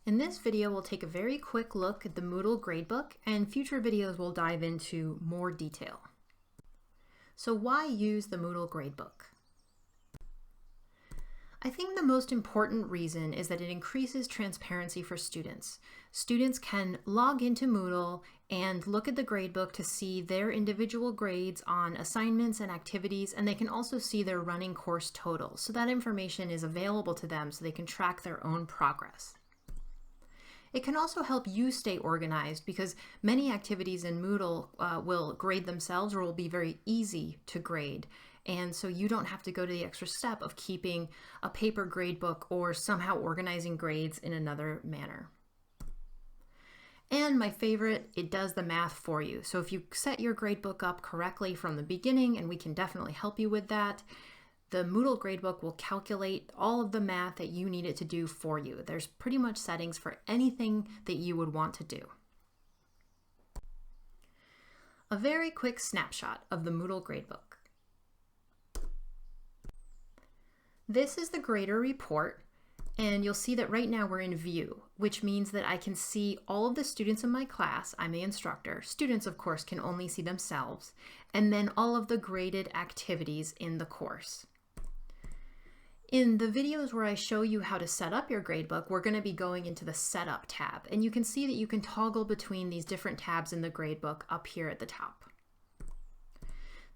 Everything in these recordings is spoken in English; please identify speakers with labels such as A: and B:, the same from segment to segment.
A: In this video, we'll take a very quick look at the Moodle Gradebook, and future videos will dive into more detail. So why use the Moodle Gradebook? I think the most important reason is that it increases transparency for students. Students can log into Moodle and look at the gradebook to see their individual grades on assignments and activities, and they can also see their running course totals. So that information is available to them so they can track their own progress. It can also help you stay organized because many activities in Moodle will grade themselves or will be very easy to grade. And so you don't have to go to the extra step of keeping a paper gradebook or somehow organizing grades in another manner. And my favorite, it does the math for you. So if you set your gradebook up correctly from the beginning, and we can definitely help you with that, the Moodle Gradebook will calculate all of the math that you need it to do for you. There's pretty much settings for anything that you would want to do. A very quick snapshot of the Moodle Gradebook. This is the grader report, and you'll see that right now we're in view, which means that I can see all of the students in my class. I'm the instructor. Students, of course, can only see themselves, and then all of the graded activities in the course. In the videos where I show you how to set up your gradebook, we're going to be going into the Setup tab, and you can see that you can toggle between these different tabs in the gradebook up here at the top.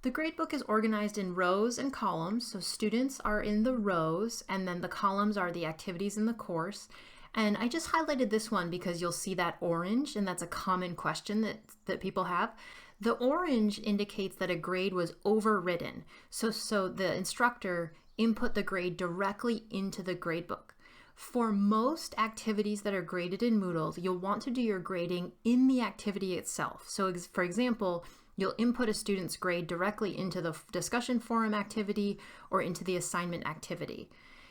A: The gradebook is organized in rows and columns, so students are in the rows, and then the columns are the activities in the course. And I just highlighted this one because you'll see that orange, and that's a common question that people have. The orange indicates that a grade was overridden, so the instructor input the grade directly into the gradebook. For most activities that are graded in Moodle, you'll want to do your grading in the activity itself. So for example, you'll input a student's grade directly into the discussion forum activity or into the assignment activity.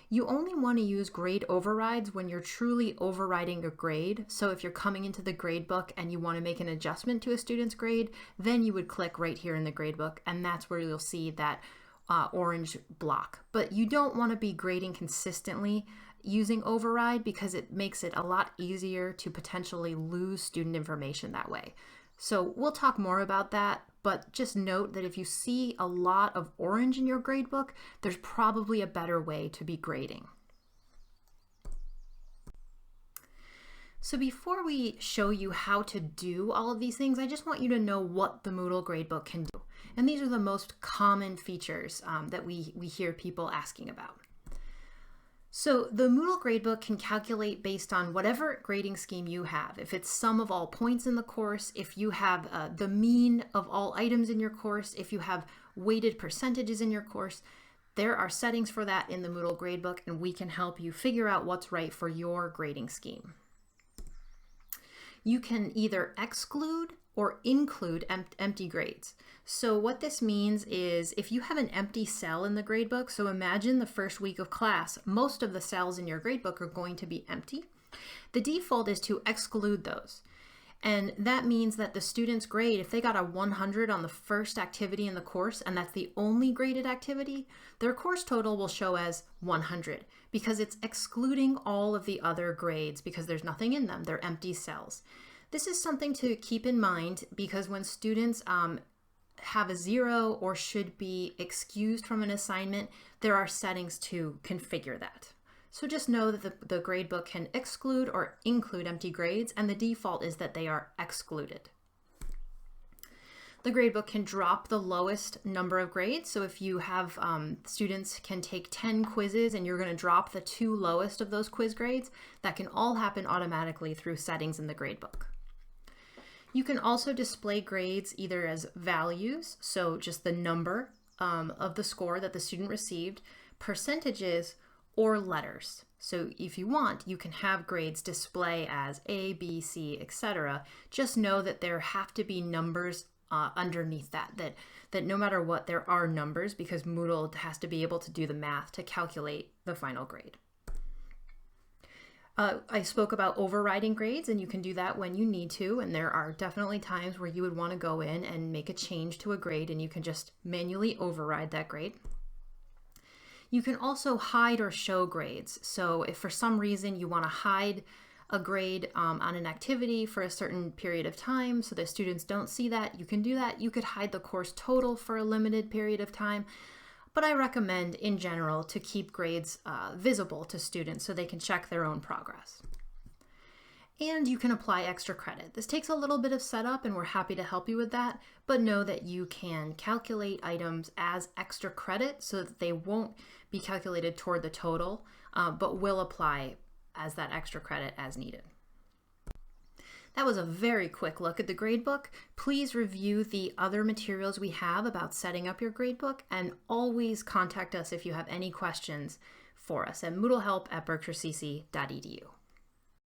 A: You only want to use grade overrides when you're truly overriding a grade. So if you're coming into the gradebook and you want to make an adjustment to a student's grade, then you would click right here in the gradebook, and that's where you'll see that orange block. But you don't want to be grading consistently using override because it makes it a lot easier to potentially lose student information that way. So we'll talk more about that, but just note that if you see a lot of orange in your gradebook, there's probably a better way to be grading. So before we show you how to do all of these things, I just want you to know what the Moodle Gradebook can do. And these are the most common features that we hear people asking about. So the Moodle Gradebook can calculate based on whatever grading scheme you have. If it's sum of all points in the course, if you have the mean of all items in your course, if you have weighted percentages in your course, there are settings for that in the Moodle Gradebook, and we can help you figure out what's right for your grading scheme. You can either exclude or include empty grades. So what this means is if you have an empty cell in the gradebook, so imagine the first week of class, most of the cells in your gradebook are going to be empty. The default is to exclude those. And that means that the student's grade, if they got a 100 on the first activity in the course, and that's the only graded activity, their course total will show as 100 because it's excluding all of the other grades because there's nothing in them. They're empty cells. This is something to keep in mind because when students have a 0 or should be excused from an assignment, there are settings to configure that. So just know that the gradebook can exclude or include empty grades, and the default is that they are excluded. The gradebook can drop the lowest number of grades. So if you have students can take 10 quizzes and you're going to drop the 2 lowest of those quiz grades, that can all happen automatically through settings in the gradebook. You can also display grades either as values, so just the number of the score that the student received, percentages, or letters. So if you want, you can have grades display as A, B, C, etc. Just know that there have to be numbers underneath that no matter what, there are numbers because Moodle has to be able to do the math to calculate the final grade. I spoke about overriding grades, and you can do that when you need to, and there are definitely times where you would want to go in and make a change to a grade, and you can just manually override that grade. You can also hide or show grades. So if for some reason you want to hide a grade on an activity for a certain period of time so that students don't see that, you can do that. You could hide the course total for a limited period of time. But I recommend, in general, to keep grades visible to students so they can check their own progress. And you can apply extra credit. This takes a little bit of setup, and we're happy to help you with that, but know that you can calculate items as extra credit so that they won't be calculated toward the total, but will apply as that extra credit as needed. That was a very quick look at the gradebook. Please review the other materials we have about setting up your gradebook, and always contact us if you have any questions for us at moodlehelp@berkshirecc.edu.